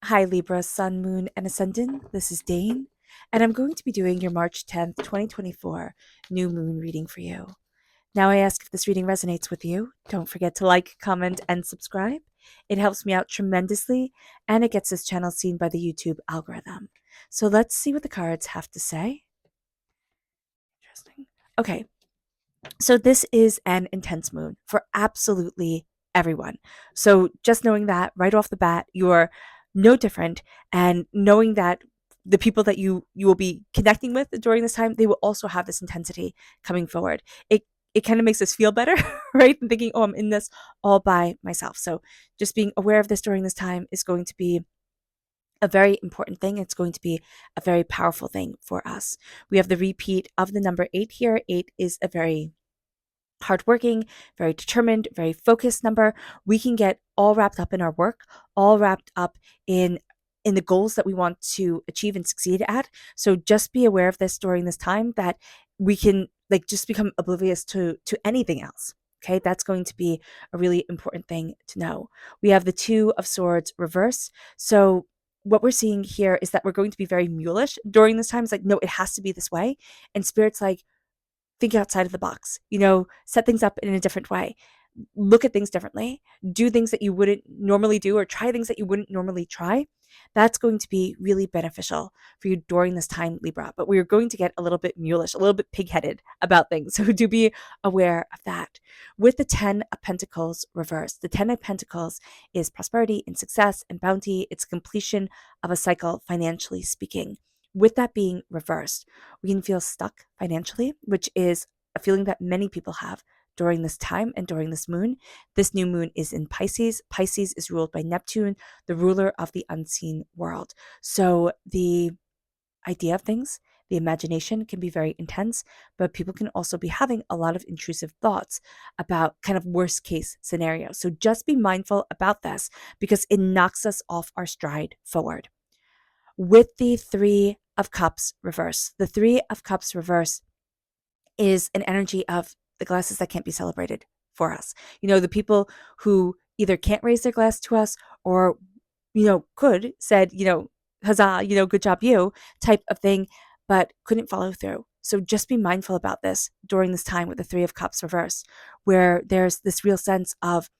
Hi, Libra, Sun, Moon, and Ascendant. This is Dane, and I'm going to be doing your March 10th, 2024 new moon reading for you. Now, I ask if this reading resonates with you. Don't forget to like, comment, and subscribe. It helps me out tremendously, and it gets this channel seen by the YouTube algorithm. So let's see what the cards have to say. Interesting. Okay, so this is an intense moon for absolutely everyone. So just knowing that right off the bat, you're no different, and knowing that the people that you will be connecting with during this time, they will also have this intensity coming forward. It kind of makes us feel better, right? And thinking, oh, I'm in this all by myself. So just being aware of this during this time is going to be a very important thing. It's going to be a very powerful thing for us. We have the repeat of the number 8 here. 8 is a very hardworking, very determined, very focused number. We can get all wrapped up in our work, all wrapped up in the goals that we want to achieve and succeed at. So just be aware of this during this time, that we can like just become oblivious to anything else. Okay, that's going to be a really important thing to know. We have the 2 of Swords reverse. So what we're seeing here is that we're going to be very mulish during this time. It's like, no, it has to be this way. And Spirit's like, think outside of the box, set things up in a different way, look at things differently, do things that you wouldn't normally do, or try things that you wouldn't normally try. That's going to be really beneficial for you during this time, Libra. But we're going to get a little bit mulish, a little bit pig-headed about things. So do be aware of that. With the 10 of Pentacles reversed, the 10 of Pentacles is prosperity and success and bounty. It's completion of a cycle, financially speaking. With that being reversed, we can feel stuck financially, which is a feeling that many people have during this time and during this moon. This new moon is in Pisces. Pisces is ruled by Neptune, the ruler of the unseen world. So the idea of things, the imagination can be very intense, but people can also be having a lot of intrusive thoughts about kind of worst case scenarios. So just be mindful about this, because it knocks us off our stride forward. With the 3 of Cups reverse, the 3 of Cups reverse is an energy of the glasses that can't be celebrated for us. The people who either can't raise their glass to us, or, could, said, huzzah, good job, you type of thing, but couldn't follow through. So just be mindful about this during this time with the 3 of Cups reverse, where there's this real sense of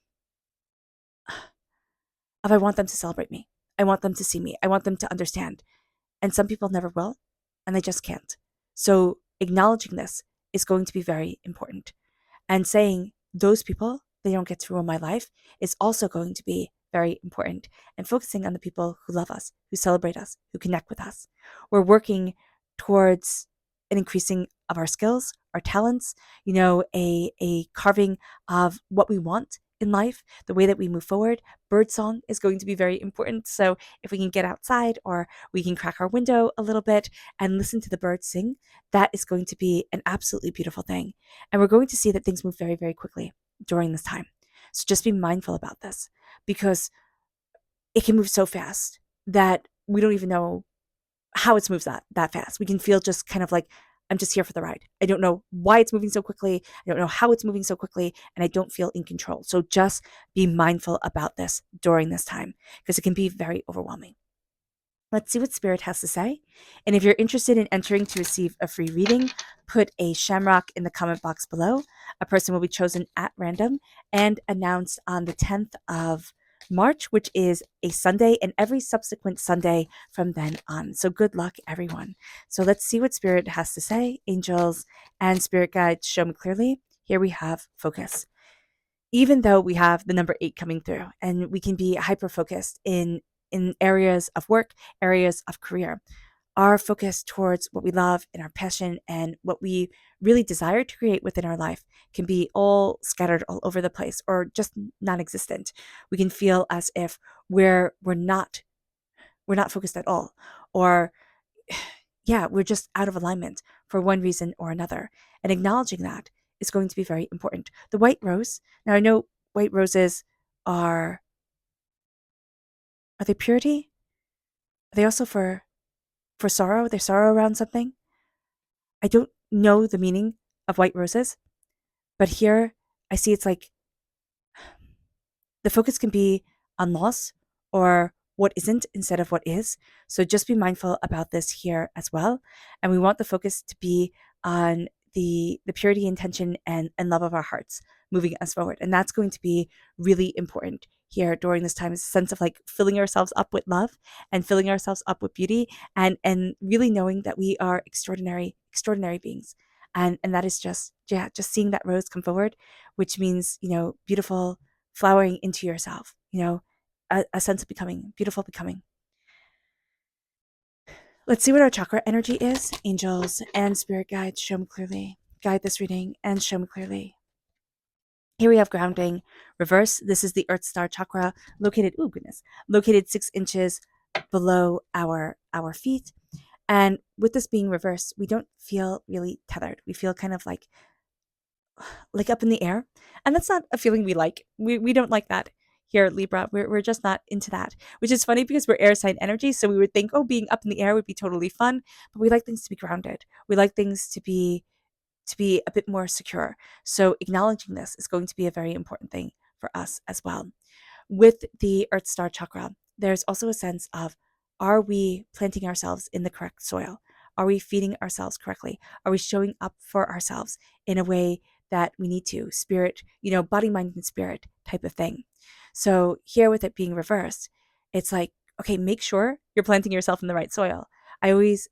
I want them to celebrate me. I want them to see me. I want them to understand. And some people never will, and they just can't. So acknowledging this is going to be very important. And saying those people, they don't get to rule my life, is also going to be very important. And focusing on the people who love us, who celebrate us, who connect with us. We're working towards an increasing of our skills, our talents, a carving of what we want in life, the way that we move forward. Birdsong is going to be very important. So if we can get outside, or we can crack our window a little bit and listen to the birds sing, that is going to be an absolutely beautiful thing. And we're going to see that things move very, very quickly during this time. So just be mindful about this, because it can move so fast that we don't even know how it moves that fast. We can feel just kind of like, I'm just here for the ride. I don't know why it's moving so quickly. I don't know how it's moving so quickly, and I don't feel in control. So just be mindful about this during this time, because it can be very overwhelming. Let's see what Spirit has to say. And if you're interested in entering to receive a free reading, put a shamrock in the comment box below. A person will be chosen at random and announced on the 10th of March, which is a Sunday, and every subsequent Sunday from then on. So good luck, everyone. So let's see what Spirit has to say. Angels and Spirit guides, show me clearly. Here we have focus. Even though we have the number 8 coming through, and we can be hyper focused in areas of work, areas of career, our focus towards what we love and our passion and what we really desire to create within our life can be all scattered all over the place, or just non-existent. We can feel as if we're not focused at all, or yeah, we're just out of alignment for one reason or another. And acknowledging that is going to be very important. The white rose. Now I know white roses are they purity? Are they also for sorrow? There's sorrow around something? I don't know the meaning of white roses, but here I see it's like the focus can be on loss, or what isn't instead of what is. So just be mindful about this here as well. And we want the focus to be on the purity, intention, and love of our hearts moving us forward. And that's going to be really important here during this time, is a sense of like filling ourselves up with love and filling ourselves up with beauty, and really knowing that we are extraordinary beings. And that is just seeing that rose come forward, which means, beautiful flowering into yourself, a sense of becoming, beautiful becoming. Let's see what our chakra energy is. Angels and spirit guides, show me clearly. Guide this reading and show me clearly. Here we have grounding reverse. This is the Earth Star chakra located 6 inches below our feet. And with this being reversed, we don't feel really tethered. We feel kind of like up in the air. And that's not a feeling we like. We don't like that here at Libra. We're just not into that, which is funny because we're air sign energy. So we would think, oh, being up in the air would be totally fun. But we like things to be grounded. We like things to be a bit more secure. So acknowledging this is going to be a very important thing for us as well. With the Earth Star chakra, there's also a sense of, are we planting ourselves in the correct soil? Are we feeding ourselves correctly? Are we showing up for ourselves in a way that we need to? Spirit, body, mind, and spirit type of thing. So here with it being reversed, it's like, okay, make sure you're planting yourself in the right soil.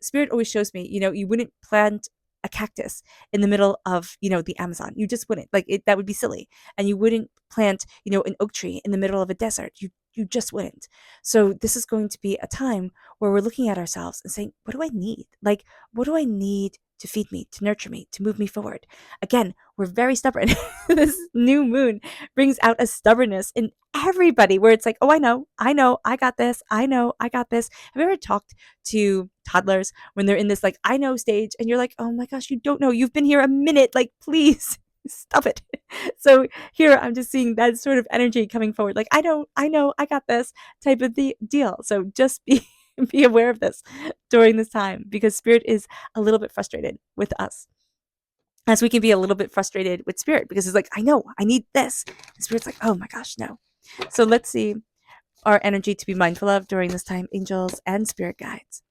Spirit always shows me, you wouldn't plant a cactus in the middle of, the Amazon. You just wouldn't. That would be silly. And you wouldn't plant, an oak tree in the middle of a desert. You just wouldn't. So this is going to be a time where we're looking at ourselves and saying, what do I need? What do I need to feed me, to nurture me, to move me forward? Again, we're very stubborn. This new moon brings out a stubbornness in everybody where it's like, oh, I know, I got this. I know, I got this. Have you ever talked to toddlers when they're in this I know stage and you're like, oh my gosh, you don't know. You've been here a minute. Please stop it. So here I'm just seeing that sort of energy coming forward. I know, I got this type of deal. So just be aware of this during this time, because spirit is a little bit frustrated with us, as we can be a little bit frustrated with spirit, because it's like, I know, I need this. And spirit's like, oh my gosh, no. So let's see our energy to be mindful of during this time, angels and spirit guides.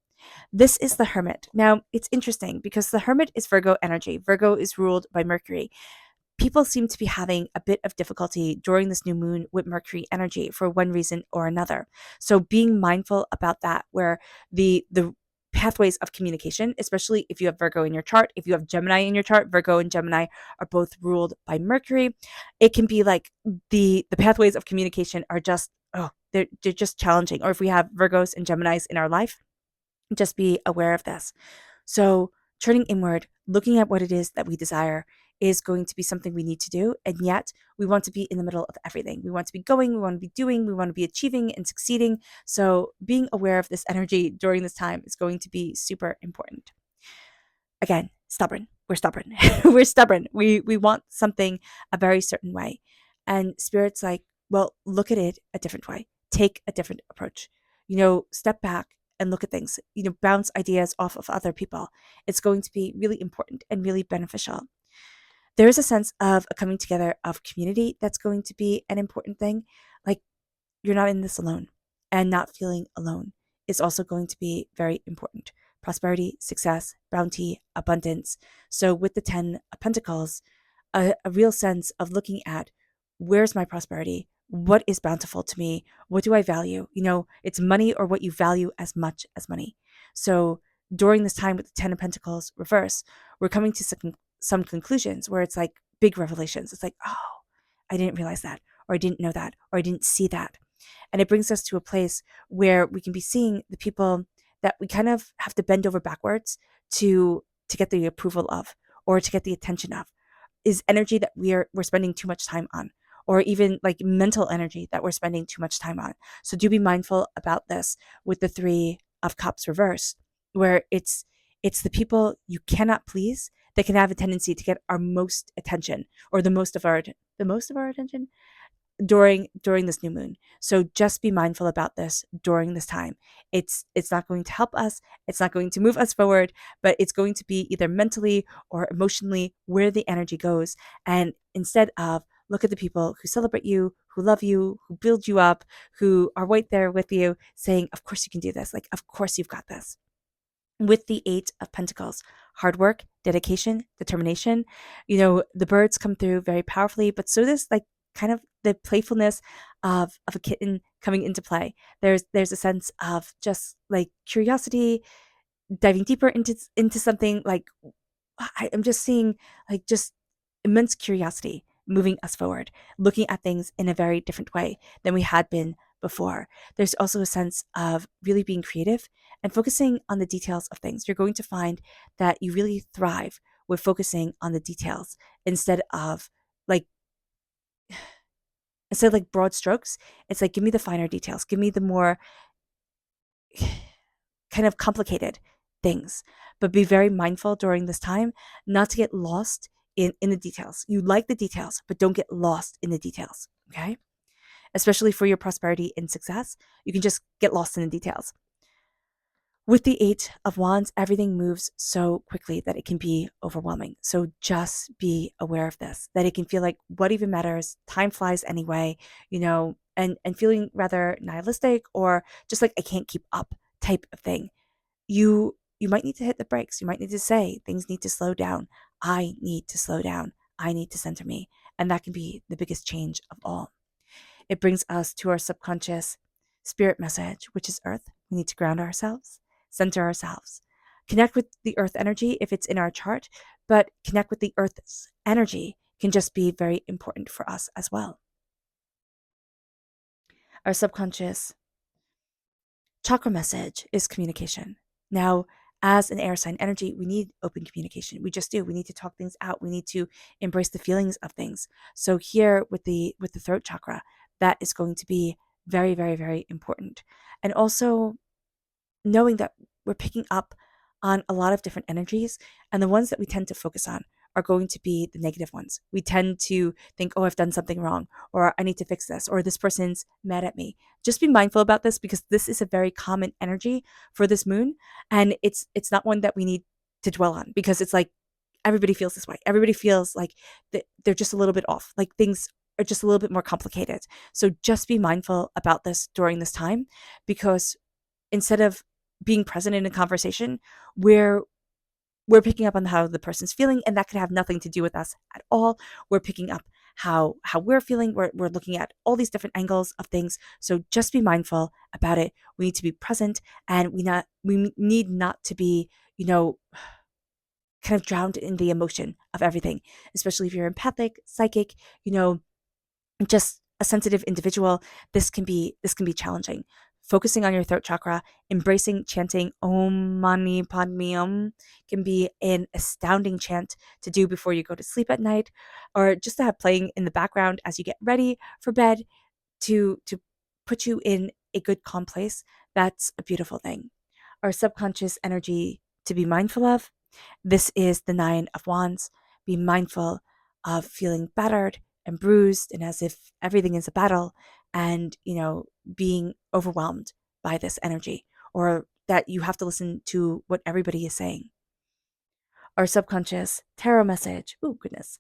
This is the Hermit. Now, it's interesting because the Hermit is Virgo energy. Virgo is ruled by Mercury. People seem to be having a bit of difficulty during this new moon with Mercury energy for one reason or another. So being mindful about that, where the pathways of communication, especially if you have Virgo in your chart, if you have Gemini in your chart, Virgo and Gemini are both ruled by Mercury. It can be like the pathways of communication are just, they're just challenging. Or if we have Virgos and Geminis in our life, just be aware of this. So turning inward, looking at what it is that we desire is going to be something we need to do. And yet we want to be in the middle of everything. We want to be going, we want to be doing, we want to be achieving and succeeding. So being aware of this energy during this time is going to be super important. Again, stubborn. We're stubborn. We're stubborn. We want something a very certain way. And spirit's like, well, look at it a different way. Take a different approach. Step back and look at things, bounce ideas off of other people. It's going to be really important and really beneficial. There is a sense of a coming together of community that's going to be an important thing. You're not in this alone, and not feeling alone is also going to be very important. Prosperity, success, bounty, abundance. So with the 10 of Pentacles, a real sense of looking at, where's my prosperity? What is bountiful to me? What do I value? It's money or what you value as much as money. So during this time with the 10 of Pentacles reverse, we're coming to some conclusions where it's like big revelations. It's like, oh, I didn't realize that, or I didn't know that, or I didn't see that. And it brings us to a place where we can be seeing the people that we kind of have to bend over backwards to get the approval of, or to get the attention of, is energy that we're spending too much time on, or even mental energy that we're spending too much time on. So do be mindful about this with the 3 of Cups reverse, where it's the people you cannot please that can have a tendency to get our most attention, or the most of our attention during this new moon. So just be mindful about this during this time. It's not going to help us, it's not going to move us forward, but it's going to be either mentally or emotionally where the energy goes. And instead of, look at the people who celebrate you, who love you, who build you up, who are right there with you saying, of course you can do this. Like, of course you've got this. With the Eight of Pentacles, hard work, dedication, determination. The birds come through very powerfully, but so does like kind of the playfulness of a kitten coming into play. There's a sense of just like curiosity, diving deeper into something. Like I'm just seeing like just immense curiosity moving us forward, looking at things in a very different way than we had been before. There's also a sense of really being creative and focusing on the details of things. You're going to find that you really thrive with focusing on the details instead of like broad strokes. It's like, give me the finer details, give me the more kind of complicated things, but be very mindful during this time not to get lost in the details. You like the details, but don't get lost in the details, okay? Especially for your prosperity and success, you can just get lost in the details. With the Eight of Wands, everything moves so quickly that it can be overwhelming. So just be aware of this, that it can feel like what even matters, time flies anyway, and feeling rather nihilistic or just like I can't keep up type of thing. You might need to hit the brakes. You might need to say things need to slow down. I need to slow down. I need to center me. And that can be the biggest change of all. It brings us to our subconscious spirit message, which is Earth. We need to ground ourselves, center ourselves, connect with the Earth energy if it's in our chart, but connect with the Earth's energy can just be very important for us as well. Our subconscious chakra message is communication. Now, as an air sign energy, we need open communication. We just do. We need to talk things out. We need to embrace the feelings of things. So here with the throat chakra, that is going to be very, very, very important. And also knowing that we're picking up on a lot of different energies, and the ones that we tend to focus on are going to be the negative ones. We tend to think, oh, I've done something wrong, or I need to fix this, or this person's mad at me. Just be mindful about this because this is a very common energy for this moon, and it's not one that we need to dwell on because it's like everybody feels this way. Everybody feels like they're just a little bit off, like things are just a little bit more complicated. So just be mindful about this during this time because instead of being present in a conversation, we're picking up on how the person's feeling, and that could have nothing to do with us at all. We're picking up how we're feeling. We're looking at all these different angles of things. So just be mindful about it. We need to be present, and we need not to be, kind of drowned in the emotion of everything, especially if you're empathic, psychic, just a sensitive individual. This can be challenging. Focusing on your throat chakra, embracing chanting Om Mani Padme Hum can be an astounding chant to do before you go to sleep at night, or just to have playing in the background as you get ready for bed to put you in a good calm place. That's a beautiful thing. Our subconscious energy to be mindful of. This is the Nine of Wands. Be mindful of feeling battered and bruised and as if everything is a battle and, being overwhelmed by this energy or that you have to listen to what everybody is saying. Our subconscious tarot message, oh goodness,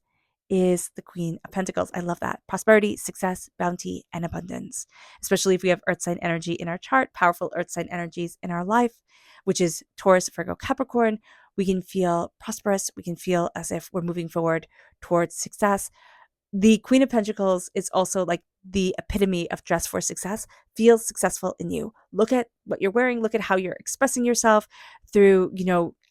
is the Queen of Pentacles. I love that. Prosperity, success, bounty, and abundance. Especially if we have earth sign energy in our chart, powerful earth sign energies in our life, which is Taurus, Virgo, Capricorn. We can feel prosperous. We can feel as if we're moving forward towards success. The Queen of Pentacles is also like the epitome of dress for success. Feel successful in you. Look at what you're wearing. Look at how you're expressing yourself through,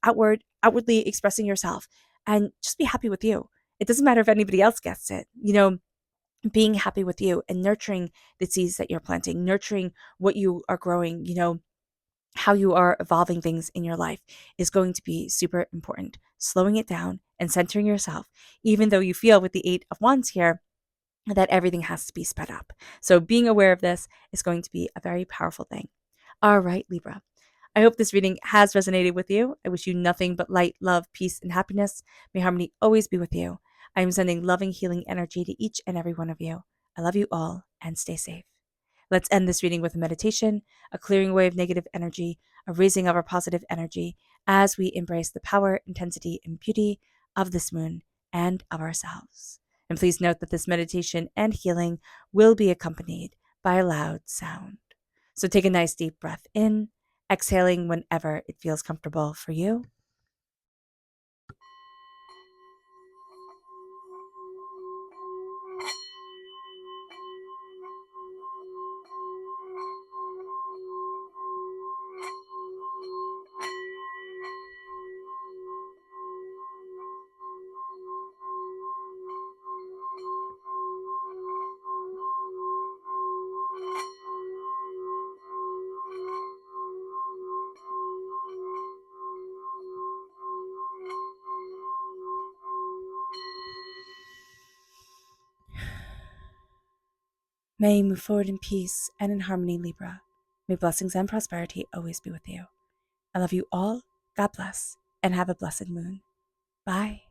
outwardly expressing yourself, and just be happy with you. It doesn't matter if anybody else gets it. Being happy with you and nurturing the seeds that you're planting, nurturing what you are growing, how you are evolving things in your life is going to be super important. Slowing it down and centering yourself, even though you feel with the Eight of Wands here that everything has to be sped up. So being aware of this is going to be a very powerful thing. All right, Libra. I hope this reading has resonated with you. I wish you nothing but light, love, peace, and happiness. May harmony always be with you. I am sending loving, healing energy to each and every one of you. I love you all and stay safe. Let's end this reading with a meditation, a clearing away of negative energy, a raising of our positive energy as we embrace the power, intensity, and beauty of this moon and of ourselves. And please note that this meditation and healing will be accompanied by a loud sound. So take a nice deep breath in, exhaling whenever it feels comfortable for you. May you move forward in peace and in harmony, Libra. May blessings and prosperity always be with you. I love you all. God bless, and have a blessed moon. Bye.